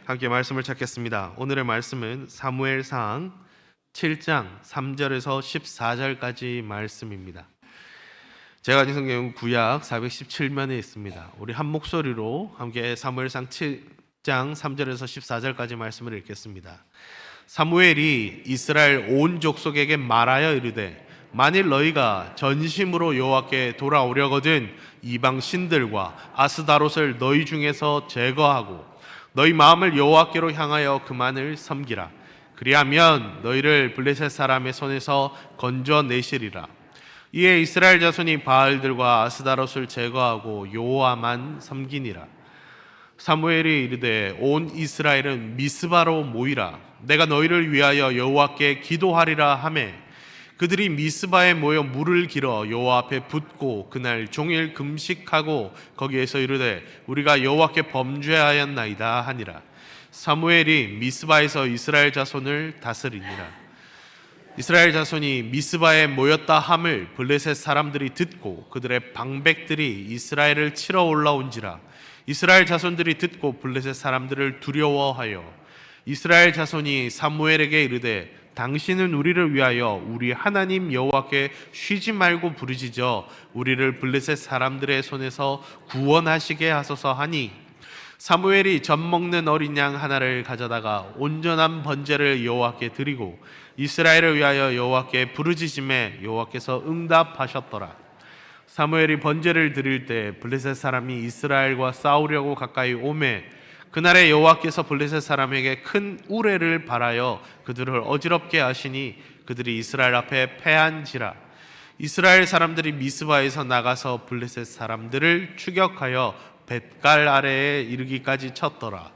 함께 말씀을 찾겠습니다. 오늘의 말씀은 사무엘상 7장 3절에서 14절까지 말씀입니다. 제가 가진 성경은 구약 417면에 있습니다. 우리 한 목소리로 함께 사무엘상 7장 3절에서 14절까지 말씀을 읽겠습니다. 사무엘이 이스라엘 온 족속에게 말하여 이르되 만일 너희가 전심으로 여호와께 돌아오려거든 이방 신들과 아스다롯을 너희 중에서 제거하고 너희 마음을 여호와께로 향하여 그만을 섬기라. 그리하면 너희를 블레셋 사람의 손에서 건져내시리라. 이에 이스라엘 자손이 바알들과 아스다롯을 제거하고 여호와만 섬기니라. 사무엘이 이르되 온 이스라엘은 미스바로 모이라. 내가 너희를 위하여 여호와께 기도하리라 하매 그들이 미스바에 모여 물을 길어 여호와 앞에 붓고 그날 종일 금식하고 거기에서 이르되 우리가 여호와께 범죄하였나이다 하니라. 사무엘이 미스바에서 이스라엘 자손을 다스리니라. 이스라엘 자손이 미스바에 모였다 함을 블레셋 사람들이 듣고 그들의 방백들이 이스라엘을 치러 올라온지라. 이스라엘 자손들이 듣고 블레셋 사람들을 두려워하여 이스라엘 자손이 사무엘에게 이르되 당신은 우리를 위하여 우리 하나님 여호와께 쉬지 말고 부르짖어 우리를 블레셋 사람들의 손에서 구원하시게 하소서 하니 사무엘이 젖 먹는 어린 양 하나를 가져다가 온전한 번제를 여호와께 드리고 이스라엘을 위하여 여호와께 부르짖음에 여호와께서 응답하셨더라. 사무엘이 번제를 드릴 때 블레셋 사람이 이스라엘과 싸우려고 가까이 오매 그날에 여호와께서 블레셋 사람에게 큰 우레를 발하여 그들을 어지럽게 하시니 그들이 이스라엘 앞에 패한지라. 이스라엘 사람들이 미스바에서 나가서 블레셋 사람들을 추격하여 벳갈 아래에 이르기까지 쳤더라.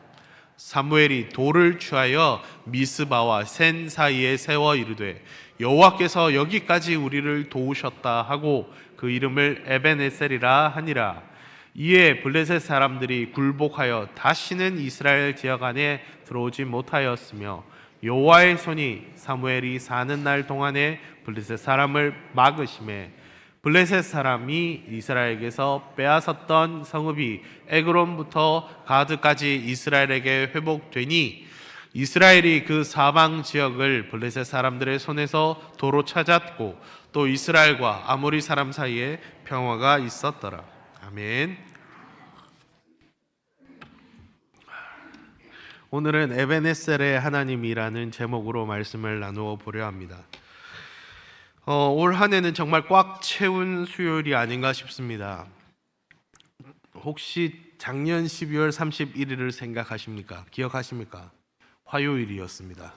사무엘이 돌을 취하여 미스바와 센 사이에 세워 이르되 여호와께서 여기까지 우리를 도우셨다 하고 그 이름을 에벤에셀이라 하니라. 이에 블레셋 사람들이 굴복하여 다시는 이스라엘 지역 안에 들어오지 못하였으며 여호와의 손이 사무엘이 사는 날 동안에 블레셋 사람을 막으심에 블레셋 사람이 이스라엘에게서 빼앗았던 성읍이 에그론부터 가드까지 이스라엘에게 회복되니 이스라엘이 그 사방 지역을 블레셋 사람들의 손에서 도로 찾았고 또 이스라엘과 아모리 사람 사이에 평화가 있었더라. 아멘. 오늘은 에벤에셀의 하나님이라는 제목으로 말씀을 나누어 보려 합니다. 올 한 해는 정말 꽉 채운 수요일이 아닌가 싶습니다. 혹시 작년 12월 31일을 생각하십니까? 기억하십니까? 화요일이었습니다.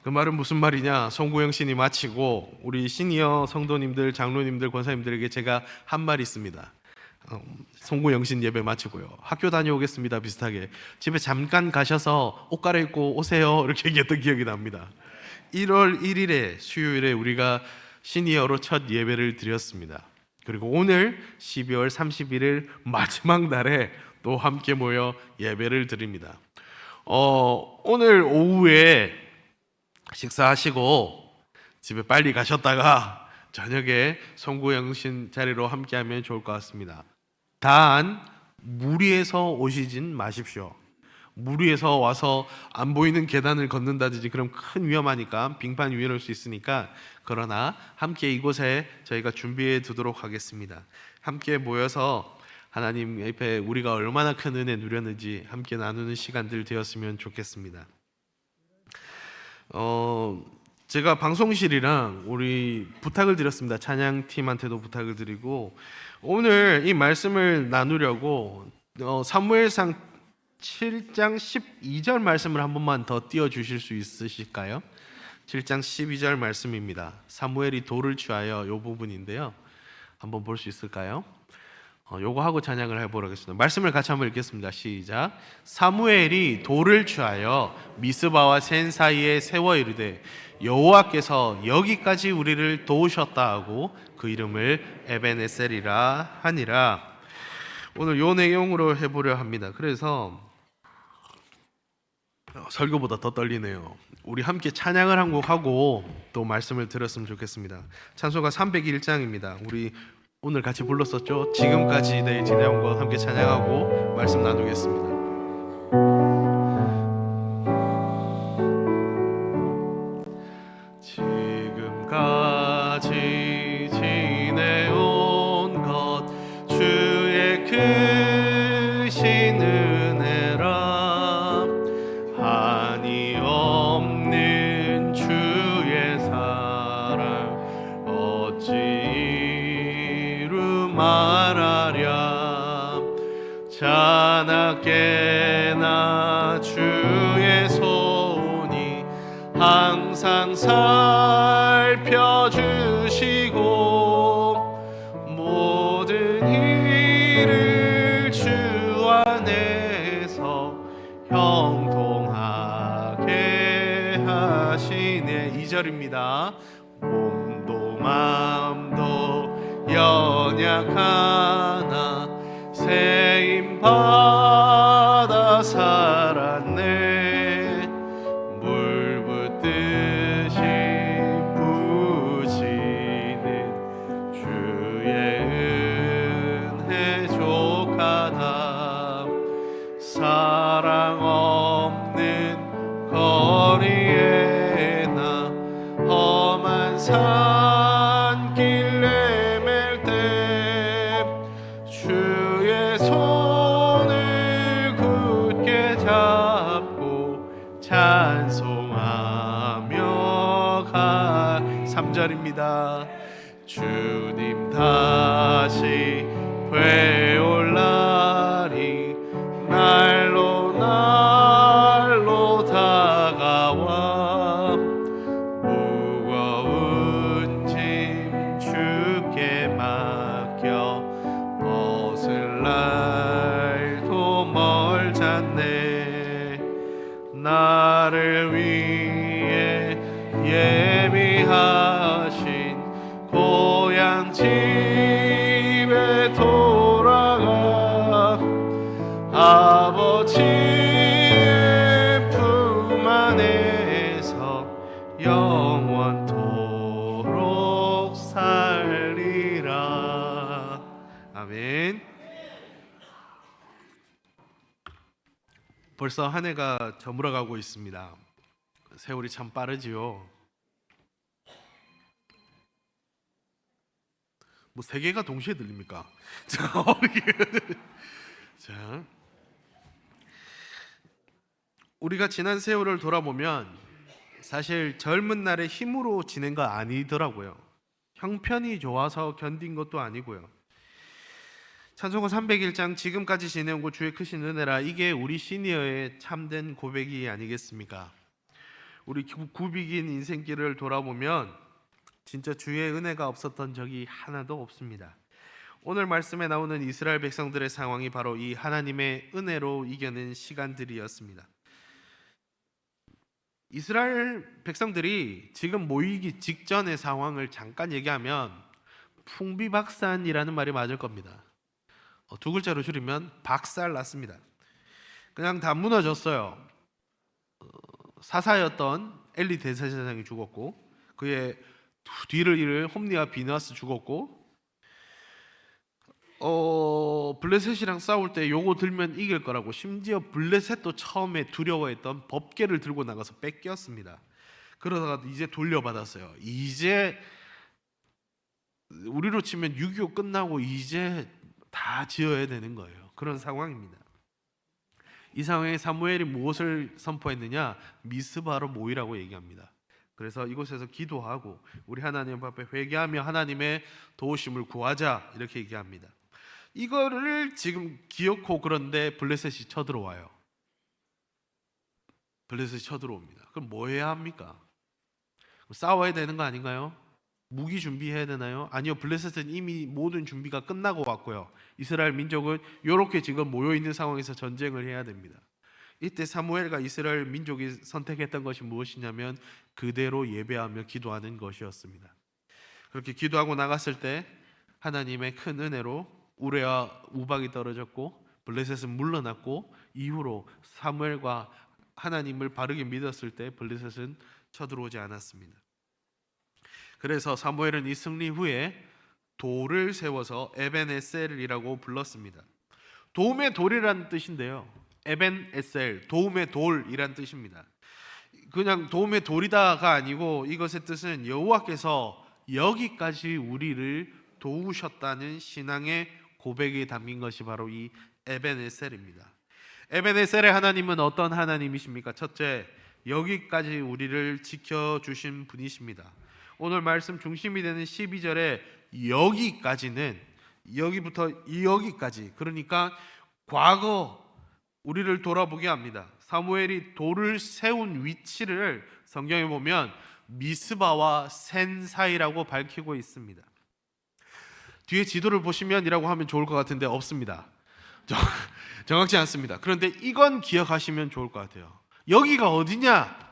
그 말은 무슨 말이냐? 송구영 신이 마치고 우리 시니어 성도님들, 장로님들, 권사님들에게 제가 한 말이 있습니다. 송구영신 예배 마치고요 학교 다녀오겠습니다 비슷하게 집에 잠깐 가셔서 옷 갈아입고 오세요 이렇게 얘기했던 기억이 납니다. 1월 1일에 수요일에 우리가 시니어로 첫 예배를 드렸습니다. 그리고 오늘 12월 31일 마지막 날에 또 함께 모여 예배를 드립니다. 오늘 오후에 식사하시고 집에 빨리 가셨다가 저녁에 송구영신 자리로 함께하면 좋을 것 같습니다. 단 무리해서 오시진 마십시오. 무리해서 와서 안 보이는 계단을 걷는다든지 그럼 큰 위험하니까 빙판 위험할 수 있으니까 그러나 함께 이곳에 저희가 준비해 두도록 하겠습니다. 함께 모여서 하나님 앞에 우리가 얼마나 큰 은혜 누렸는지 함께 나누는 시간들 되었으면 좋겠습니다. 제가 방송실이랑 우리 부탁을 드렸습니다. 찬양팀한테도 부탁을 드리고 오늘 이 말씀을 나누려고 사무엘상 7장 12절 말씀을 한 번만 더 띄워주실 수 있으실까요? 7장 12절 말씀입니다. 사무엘이 돌을 취하여 이 부분인데요. 한번 볼 수 있을까요? 요거 하고 찬양을 해보도록 하겠습니다. 말씀을 같이 한번 읽겠습니다. 시작. 사무엘이 돌을 취하여 미스바와 센 사이에 세워 이르되 여호와께서 여기까지 우리를 도우셨다 하고 그 이름을 에벤에셀이라 하니라. 오늘 요 내용으로 해보려 합니다. 그래서 설교보다 더 떨리네요. 우리 함께 찬양을 한 곡 하고 또 말씀을 들었으면 좋겠습니다. 찬송가 301장입니다. 우리 오늘 같이 불렀었죠? 지금까지 내 지내온 것 함께 찬양하고 말씀 나누겠습니다. 형통하게 하시네. 2절입니다. 몸도 마음도 연약하나 세임 받아 살았네. 물 붓듯이 부지는 주의 은혜 족하다. 사랑 없는 거리에 나 험한 산길 내맬 때 주의 손을 굳게 잡고 찬송하며 가. 3절입니다. 주님 다시 되올 날이 날로 날로 다가와 무거운 짐 주께 맡겨 벗을 날도 멀잖네. 나를 위해 예비하신 고향 집에 돌아가 아버지의 품 안에서 영원토록 살리라. 아멘. 벌써 한 해가 저물어가고 있습니다. 세월이 참 빠르지요. 뭐 세 개가 동시에 들립니까? 자, 우리가 지난 세월을 돌아보면 사실 젊은 날의 힘으로 지낸 거 아니더라고요. 형편이 좋아서 견딘 것도 아니고요. 찬송가 301장 지금까지 지내온 주의 크신 은혜라, 이게 우리 시니어의 참된 고백이 아니겠습니까? 우리 굽이긴 인생길을 돌아보면 진짜 주의 은혜가 없었던 적이 하나도 없습니다. 오늘 말씀에 나오는 이스라엘 백성들의 상황이 바로 이 하나님의 은혜로 이겨낸 시간들이었습니다. 이스라엘 백성들이 지금 모이기 직전의 상황을 잠깐 얘기하면 풍비박산이라는 말이 맞을 겁니다. 두 글자로 줄이면 박살 났습니다. 그냥 다 무너졌어요. 사사였던 엘리 대제사장이 죽었고, 그의 뒤를 이을 홈리와 비느하스 죽었고, 블레셋이랑 싸울 때 요거 들면 이길 거라고 심지어 블레셋도 처음에 두려워했던 법궤를 들고 나가서 뺏겼습니다. 그러다가 이제 돌려받았어요. 이제 우리로 치면 6.25 끝나고 이제 다 지어야 되는 거예요. 그런 상황입니다. 이 상황에 사무엘이 무엇을 선포했느냐? 미스바로 모이라고 얘기합니다. 그래서 이곳에서 기도하고 우리 하나님 앞에 회개하며 하나님의 도우심을 구하자, 이렇게 얘기합니다. 이거를 지금 기어코, 그런데 블레셋이 쳐들어와요. 블레셋이 쳐들어옵니다. 그럼 뭐 해야 합니까? 싸워야 되는 거 아닌가요? 무기 준비해야 되나요? 아니요, 블레셋은 이미 모든 준비가 끝나고 왔고요. 이스라엘 민족은 이렇게 지금 모여있는 상황에서 전쟁을 해야 됩니다. 이때 사무엘과 이스라엘 민족이 선택했던 것이 무엇이냐면 그대로 예배하며 기도하는 것이었습니다. 그렇게 기도하고 나갔을 때 하나님의 큰 은혜로 우레와 우박이 떨어졌고 블레셋은 물러났고, 이후로 사무엘과 하나님을 바르게 믿었을 때 블레셋은 쳐들어오지 않았습니다. 그래서 사무엘은 이 승리 후에 돌을 세워서 에벤에셀이라고 불렀습니다. 도움의 돌이라는 뜻인데요, 에벤에셀, 도움의 돌이란 뜻입니다. 그냥 도움의 돌이다가 아니고 이것의 뜻은 여호와께서 여기까지 우리를 도우셨다는 신앙의 고백이 담긴 것이 바로 이 에벤에셀입니다. 에벤에셀의 하나님은 어떤 하나님이십니까? 첫째, 여기까지 우리를 지켜주신 분이십니다. 오늘 말씀 중심이 되는 12절에 여기까지는, 여기부터 여기까지, 그러니까 과거 우리를 돌아보게 합니다. 사무엘이 돌을 세운 위치를 성경에 보면 미스바와 센 사이라고 밝히고 있습니다. 뒤에 지도를 보시면 이라고 하면 좋을 것 같은데 없습니다. 정- 정확치 않습니다. 그런데 이건 기억하시면 좋을 것 같아요. 여기가 어디냐?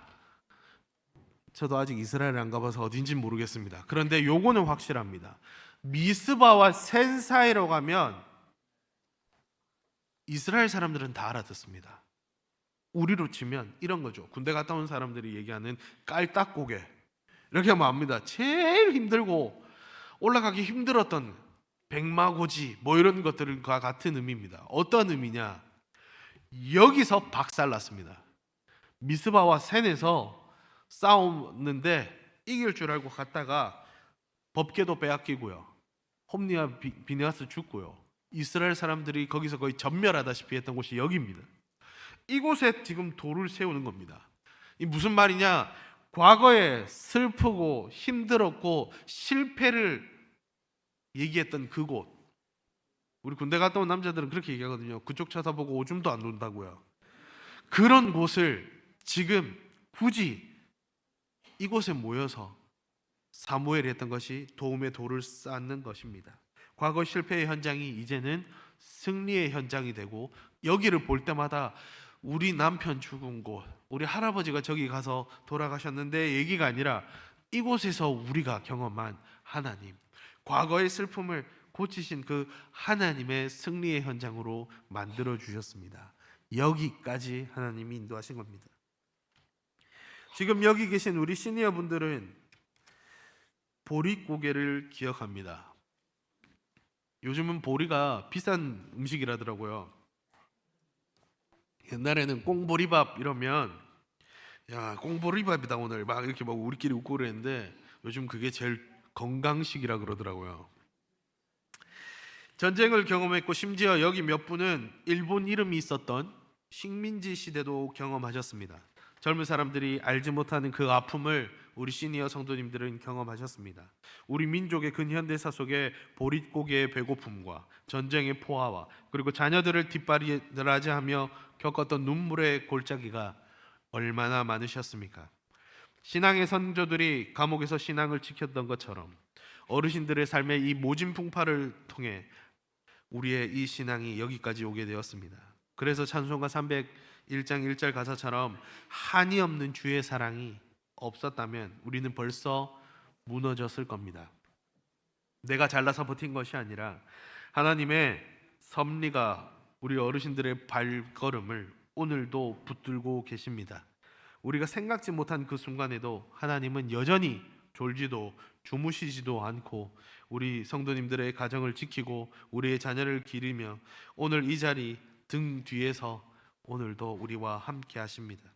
저도 아직 이스라엘을 안 가봐서 어딘지 모르겠습니다. 그런데 요거는 확실합니다. 미스바와 센 사이로 가면 이스라엘 사람들은 다 알아듣습니다. 우리로 치면 이런 거죠. 군대 갔다 온 사람들이 얘기하는 깔딱고개, 이렇게 하면 압니다. 제일 힘들고 올라가기 힘들었던 백마고지 뭐 이런 것들과 같은 의미입니다. 어떤 의미냐? 여기서 박살났습니다. 미스바와 센에서 싸우는데 이길 줄 알고 갔다가 법궤도 빼앗기고요, 홈리와 비느하스 죽고요, 이스라엘 사람들이 거기서 거의 전멸하다시피 했던 곳이 여기입니다. 이곳에 지금 돌을 세우는 겁니다. 이 무슨 말이냐? 과거에 슬프고 힘들었고 실패를 얘기했던 그곳. 우리 군대 갔다 온 남자들은 그렇게 얘기하거든요. 그쪽 쳐다보고 오줌도 안 논다고요. 그런 곳을 지금 굳이 이곳에 모여서 사무엘이 했던 것이 도움의 돌을 쌓는 것입니다. 과거 실패의 현장이 이제는 승리의 현장이 되고, 여기를 볼 때마다 우리 남편 죽은 곳, 우리 할아버지가 저기 가서 돌아가셨는데 얘기가 아니라 이곳에서 우리가 경험한 하나님, 과거의 슬픔을 고치신 그 하나님의 승리의 현장으로 만들어 주셨습니다. 여기까지 하나님이 인도하신 겁니다. 지금 여기 계신 우리 시니어 분들은 보릿고개를 기억합니다. 요즘은 보리가 비싼 음식이라더라고요. 옛날에는 꽁보리밥 이러면 야, 꽁보리밥이다 오늘 막 이렇게 막 우리끼리 웃고 그랬는데 요즘 그게 제일 건강식이라 그러더라고요. 전쟁을 경험했고 심지어 여기 몇 분은 일본 이름이 있었던 식민지 시대도 경험하셨습니다. 젊은 사람들이 알지 못하는 그 아픔을 우리 시니어 성도님들은 경험하셨습니다. 우리 민족의 근현대사 속에 보릿고개의 배고픔과 전쟁의 포화와 그리고 자녀들을 뒷바라지하며 겪었던 눈물의 골짜기가 얼마나 많으셨습니까? 신앙의 선조들이 감옥에서 신앙을 지켰던 것처럼 어르신들의 삶의 이 모진 풍파를 통해 우리의 이 신앙이 여기까지 오게 되었습니다. 그래서 찬송가 301장 1절 가사처럼 한이 없는 주의 사랑이 없었다면 우리는 벌써 무너졌을 겁니다. 내가 잘나서 버틴 것이 아니라 하나님의 섭리가 우리 어르신들의 발걸음을 오늘도 붙들고 계십니다. 우리가 생각지 못한 그 순간에도 하나님은 여전히 졸지도 주무시지도 않고 우리 성도님들의 가정을 지키고 우리의 자녀를 기르며 오늘 이 자리 등 뒤에서 오늘도 우리와 함께 하십니다.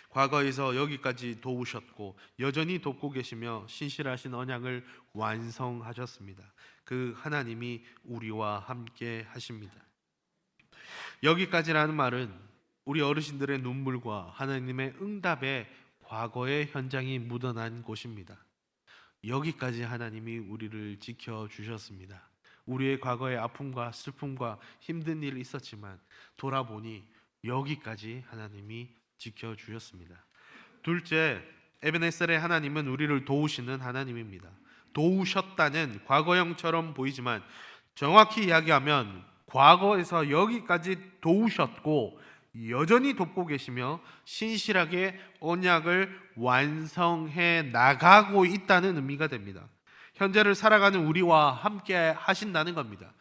과거에서 여기까지 도우셨고 여전히 돕고 계시며 신실하신 언약을 완성하셨습니다. 그 하나님이 우리와 함께 하십니다. 여기까지라는 말은 우리 어르신들의 눈물과 하나님의 응답에 과거의 현장이 묻어난 곳입니다. 여기까지 하나님이 우리를 지켜주셨습니다. 우리의 과거의 아픔과 슬픔과 힘든 일이 있었지만 돌아보니 여기까지 하나님이 지켜주셨습니다. 둘째, 에베네셀의 하나님은 우리를 도우시는 하나님입니다. 도우셨다는 과거형처럼 보이지만 정확히 이야기하면 과거에서 여기까지 도우셨고 여전히 돕고 계시며 신실하게 언약을 완성해 나가고 있다는 의미가 됩니다. 현재를 살아가는 우리와 함께 하신다는 겁니다.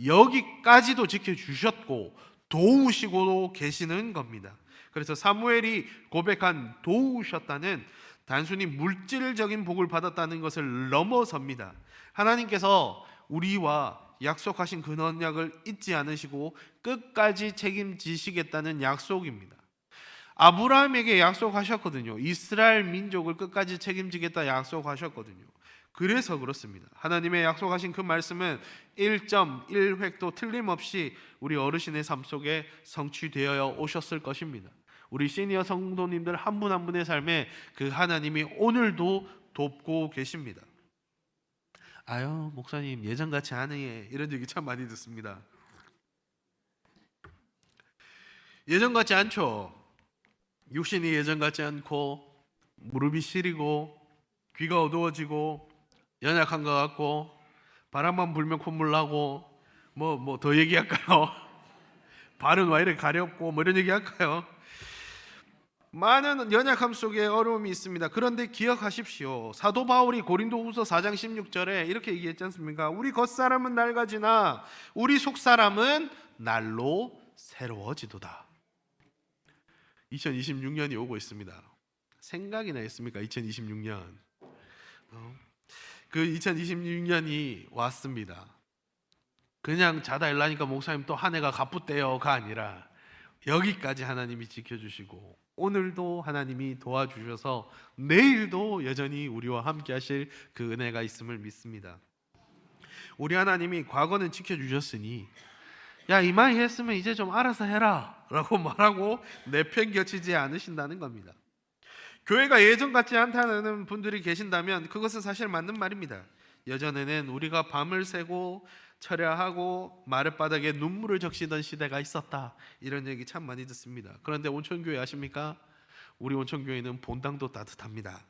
여기까지도 지켜주셨고 도우시고 계시는 겁니다. 그래서 사무엘이 고백한 도우셨다는 단순히 물질적인 복을 받았다는 것을 넘어섭니다. 하나님께서 우리와 약속하신 그 언약을 잊지 않으시고 끝까지 책임지시겠다는 약속입니다. 아브라함에게 약속하셨거든요. 이스라엘 민족을 끝까지 책임지겠다 약속하셨거든요. 그래서 그렇습니다. 하나님의 약속하신 그 말씀은 1.1획도 틀림없이 우리 어르신의 삶 속에 성취되어 오셨을 것입니다. 우리 시니어 성도님들 한 분 한 분의 삶에 그 하나님이 오늘도 돕고 계십니다. 아유 목사님 예전같이 안 해, 이런 얘기 참 많이 듣습니다. 예전같지 않죠. 육신이 예전같지 않고 무릎이 시리고 귀가 어두워지고 연약한 것 같고 바람만 불면 콧물 나고 뭐 더 얘기할까요? 발은 왜 이렇게 가렵고 뭐 이런 얘기할까요? 많은 연약함 속에 어려움이 있습니다. 그런데 기억하십시오. 사도 바울이 고린도후서 4장 16절에 이렇게 얘기했지 않습니까? 우리 겉사람은 낡아지나 우리 속사람은 날로 새로워지도다. 2026년이 오고 있습니다. 생각이 나있습니까? 2026년. 그 2026년이 왔습니다. 그냥 자다 일라니까 목사님 또 한 해가 가쁘대요가 아니라 여기까지 하나님이 지켜주시고 오늘도 하나님이 도와주셔서 내일도 여전히 우리와 함께 하실 그 은혜가 있음을 믿습니다. 우리 하나님이 과거는 지켜주셨으니 야 이만히 했으면 이제 좀 알아서 해라 라고 말하고 내팽겨치지 않으신다는 겁니다. 교회가 예전 같지 않다는 분들이 계신다면 그것은 사실 맞는 말입니다. 예전에는 우리가 밤을 새고 철야하고 마룻바닥에 눈물을 적시던 시대가 있었다, 이런 얘기 참 많이 듣습니다. 그런데 온천교회 아십니까? 우리 온천교회는 본당도 따뜻합니다.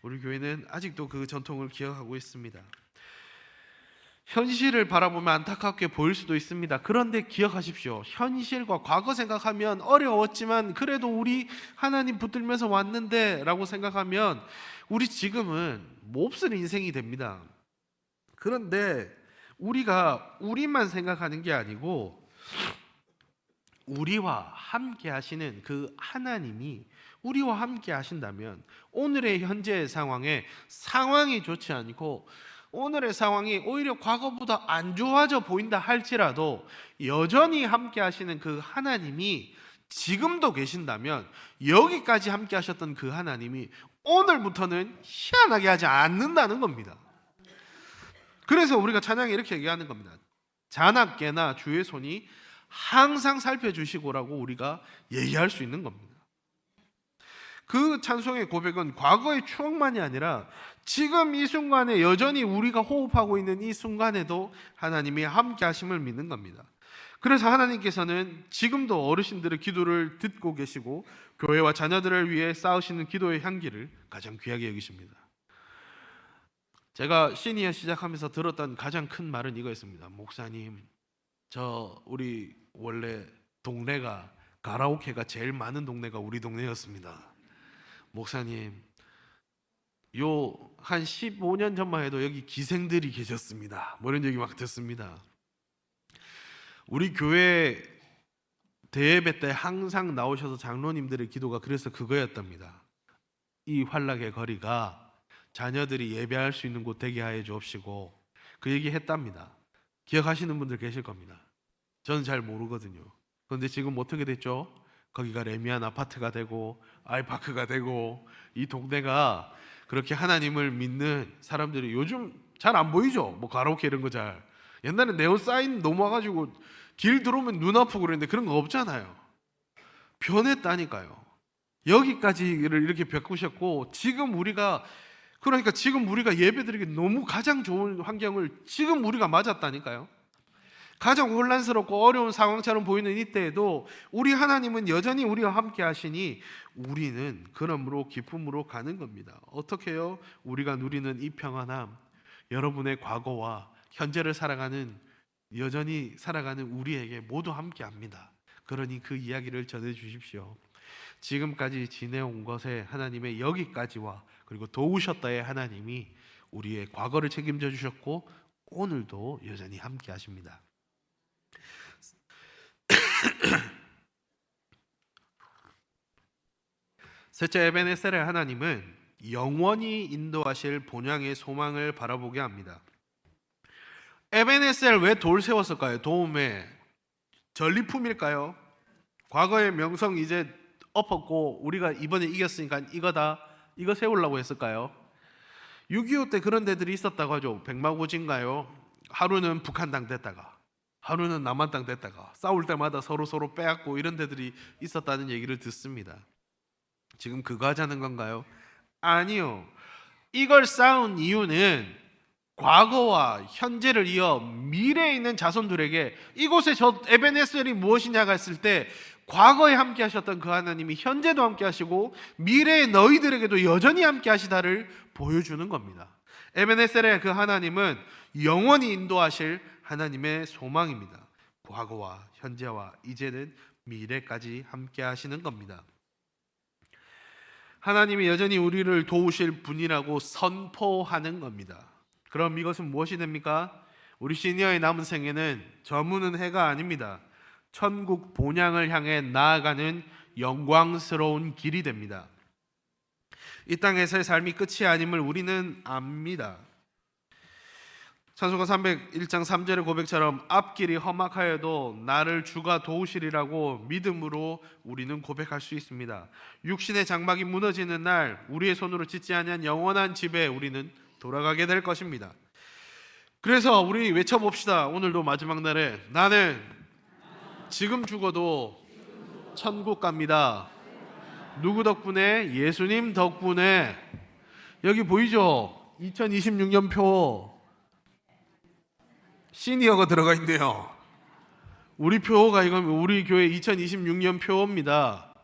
우리 교회는 아직도 그 전통을 기억하고 있습니다. 현실을 바라보면 안타깝게 보일 수도 있습니다. 그런데 기억하십시오. 현실과 과거 생각하면 어려웠지만 그래도 우리 하나님 붙들면서 왔는데 라고 생각하면 우리 지금은 몹쓸 인생이 됩니다. 그런데 우리가 우리만 생각하는 게 아니고 우리와 함께 하시는 그 하나님이 우리와 함께 하신다면 오늘의 현재의 상황이 좋지 않고 오늘의 상황이 오히려 과거보다 안 좋아져 보인다 할지라도 여전히 함께 하시는 그 하나님이 지금도 계신다면 여기까지 함께 하셨던 그 하나님이 오늘부터는 희한하게 하지 않는다는 겁니다. 그래서 우리가 찬양에 이렇게 얘기하는 겁니다. 자나깨나 주의 손이 항상 살펴주시고라고 우리가 얘기할 수 있는 겁니다. 그 찬송의 고백은 과거의 추억만이 아니라 지금 이 순간에 여전히 우리가 호흡하고 있는 이 순간에도 하나님이 함께 하심을 믿는 겁니다. 그래서 하나님께서는 지금도 어르신들의 기도를 듣고 계시고 교회와 자녀들을 위해 쌓으시는 기도의 향기를 가장 귀하게 여기십니다. 제가 시니어 시작하면서 들었던 가장 큰 말은 이거였습니다. 목사님, 우리 원래 동네가 가라오케가 제일 많은 동네가 우리 동네였습니다. 목사님, 한 15년 전만 해도 여기 기생들이 계셨습니다. 뭐 이런 얘기 막 듣습니다. 우리 교회 대예배 때 항상 나오셔서 장로님들의 기도가 그래서 그거였답니다. 이 환락의 거리가 자녀들이 예배할 수 있는 곳 되게 하여 주옵시고, 그 얘기 했답니다. 기억하시는 분들 계실 겁니다. 저는 잘 모르거든요. 그런데 지금 어떻게 됐죠? 거기가 레미안 아파트가 되고 아이파크가 되고 이 동네가 그렇게 하나님을 믿는 사람들이 요즘 잘 안 보이죠? 뭐 가라오케 이런 거 잘. 옛날에 네온 사인 넘어와가지고 길 들어오면 눈 아프고 그랬는데 그런 거 없잖아요. 변했다니까요. 여기까지를 이렇게 바꾸셨고 그러니까 지금 우리가 예배드리기 너무 가장 좋은 환경을 지금 우리가 맞았다니까요. 가장 혼란스럽고 어려운 상황처럼 보이는 이때에도 우리 하나님은 여전히 우리와 함께 하시니 우리는 그러므로 기쁨으로 가는 겁니다. 어떻게요? 우리가 누리는 이 평안함, 여러분의 과거와 현재를 여전히 살아가는 우리에게 모두 함께 합니다. 그러니 그 이야기를 전해 주십시오. 지금까지 지내온 것에 하나님의 여기까지와 그리고 도우셨다의 하나님이 우리의 과거를 책임져 주셨고 오늘도 여전히 함께 하십니다. 셋째, 에베네셀의 하나님은 영원히 인도하실 본향의 소망을 바라보게 합니다. 에베네셀 왜 돌 세웠을까요? 도움의 전리품일까요? 과거의 명성 이제 엎었고 우리가 이번에 이겼으니까 이거 세우려고 했을까요? 6.25 때 그런 데들이 있었다고 하죠. 백마고지인가요? 하루는 북한 당 됐다가 하루는 남한 땅 됐다가 싸울 때마다 서로 빼앗고 이런 데들이 있었다는 얘기를 듣습니다. 지금 그거 하자는 건가요? 아니요. 이걸 쌓은 이유는 과거와 현재를 이어 미래에 있는 자손들에게 이곳에 저 에베네셀이 무엇이냐가 했을 때 과거에 함께 하셨던 그 하나님이 현재도 함께 하시고 미래의 너희들에게도 여전히 함께 하시다를 보여주는 겁니다. 에베네셀의 그 하나님은 영원히 인도하실 하나님의 소망입니다. 과거와 현재와 이제는 미래까지 함께 하시는 겁니다. 하나님이 여전히 우리를 도우실 분이라고 선포하는 겁니다. 그럼 이것은 무엇이 됩니까? 우리 시니어의 남은 생애는 저무는 해가 아닙니다. 천국 본향을 향해 나아가는 영광스러운 길이 됩니다. 이 땅에서의 삶이 끝이 아님을 우리는 압니다. 찬송가 301장 3절의 고백처럼 앞길이 험악하여도 나를 주가 도우시리라고 믿음으로 우리는 고백할 수 있습니다. 육신의 장막이 무너지는 날 우리의 손으로 짓지 아니한 영원한 집에 우리는 돌아가게 될 것입니다. 그래서 우리 외쳐봅시다. 오늘도 마지막 날에 나는 지금 죽어도 천국 갑니다. 누구 덕분에? 예수님 덕분에. 여기 보이죠? 2026년 표 시니어가 들어가 있네요. 우리 표가 이건 우리 교회 2026년 표입니다.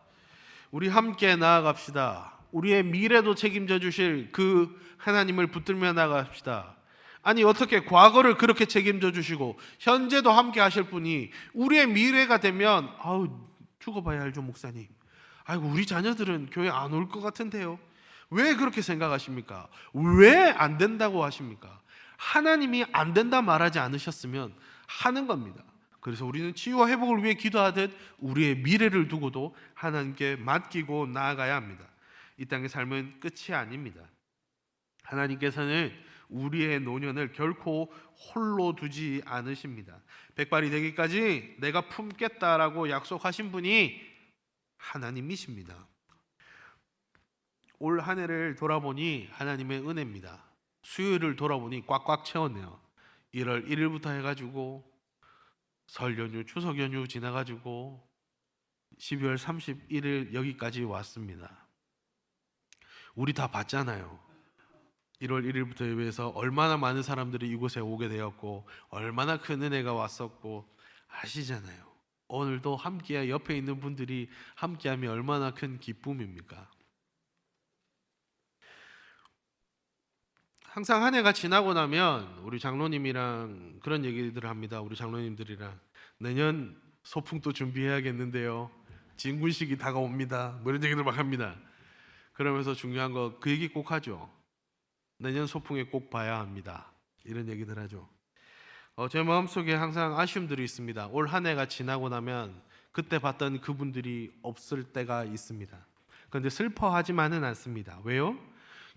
우리 함께 나아갑시다. 우리의 미래도 책임져 주실 그 하나님을 붙들며 나아갑시다. 아니 어떻게 과거를 그렇게 책임져 주시고 현재도 함께 하실 분이 우리의 미래가 되면 죽어봐야 알죠 목사님. 아이고 우리 자녀들은 교회 안 올 것 같은데요. 왜 그렇게 생각하십니까? 왜 안 된다고 하십니까? 하나님이 안 된다 말하지 않으셨으면 하는 겁니다. 그래서 우리는 치유와 회복을 위해 기도하듯 우리의 미래를 두고도 하나님께 맡기고 나아가야 합니다. 이 땅의 삶은 끝이 아닙니다. 하나님께서는 우리의 노년을 결코 홀로 두지 않으십니다. 백발이 되기까지 내가 품겠다라고 약속하신 분이 하나님이십니다. 올 한 해를 돌아보니 하나님의 은혜입니다. 수요일을 돌아보니 꽉꽉 채웠네요. 1월 1일부터 해가지고 설 연휴, 추석 연휴 지나가지고 12월 31일 여기까지 왔습니다. 우리 다 봤잖아요. 1월 1일부터 예배해서 얼마나 많은 사람들이 이곳에 오게 되었고 얼마나 큰 은혜가 왔었고 아시잖아요. 오늘도 함께 옆에 있는 분들이 함께하면 얼마나 큰 기쁨입니까? 항상 한 해가 지나고 나면 우리 장로님이랑 그런 얘기들을 합니다. 우리 장로님들이랑 내년 소풍도 준비해야겠는데요. 진군식이 다가옵니다. 뭐 이런 얘기들 막 합니다. 그러면서 중요한 거 그 얘기 꼭 하죠. 내년 소풍에 꼭 봐야 합니다. 이런 얘기들 하죠. 제 마음속에 항상 아쉬움들이 있습니다. 올 한 해가 지나고 나면 그때 봤던 그분들이 없을 때가 있습니다. 그런데 슬퍼하지만은 않습니다. 왜요?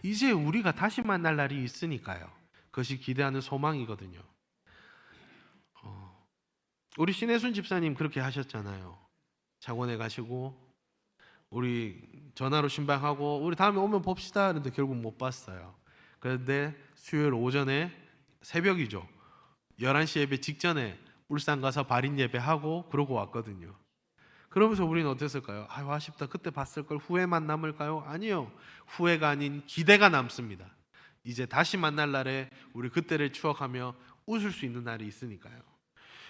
이제 우리가 다시 만날 날이 있으니까요. 그것이 기대하는 소망이거든요. 우리 신혜순 집사님 그렇게 하셨잖아요. 창원에 가시고 우리 전화로 신방하고 우리 다음에 오면 봅시다. 그런데 결국 못 봤어요. 그런데 수요일 오전에 새벽이죠. 11시 예배 직전에 울산 가서 발인 예배하고 그러고 왔거든요. 그러면서 우리는 어땠을까요? 아유 아쉽다. 그때 봤을 걸 후회만 남을까요? 아니요. 후회가 아닌 기대가 남습니다. 이제 다시 만날 날에 우리 그때를 추억하며 웃을 수 있는 날이 있으니까요.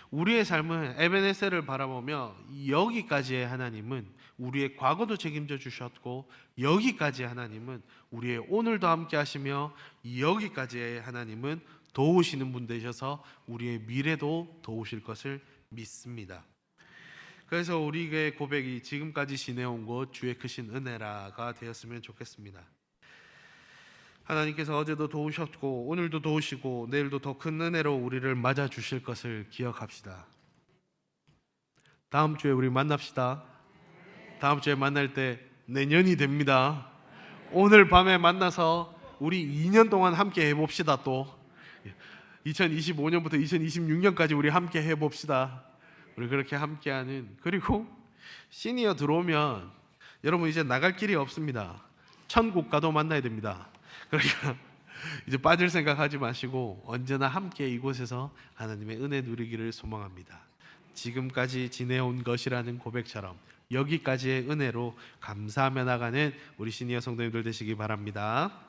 우리의 삶은 에베네셀을 바라보며 여기까지의 하나님은 우리의 과거도 책임져 주셨고 여기까지의 하나님은 우리의 오늘도 함께 하시며 여기까지의 하나님은 도우시는 분 되셔서 우리의 미래도 도우실 것을 믿습니다. 그래서 우리의 고백이 지금까지 지내온 것 주의 크신 은혜라가 되었으면 좋겠습니다. 하나님께서 어제도 도우셨고 오늘도 도우시고 내일도 더 큰 은혜로 우리를 맞아 주실 것을 기억합시다. 다음 주에 우리 만납시다. 다음 주에 만날 때 내년이 됩니다. 오늘 밤에 만나서 우리 2년 동안 함께 해봅시다. 또 2025년부터 2026년까지 우리 함께 해봅시다. 우리 그렇게 함께하는, 그리고 시니어 들어오면 여러분 이제 나갈 길이 없습니다. 천국 가도 만나야 됩니다. 그러니까 이제 빠질 생각하지 마시고 언제나 함께 이곳에서 하나님의 은혜 누리기를 소망합니다. 지금까지 지내온 것이라는 고백처럼 여기까지의 은혜로 감사하며 나가는 우리 시니어 성도님들 되시기 바랍니다.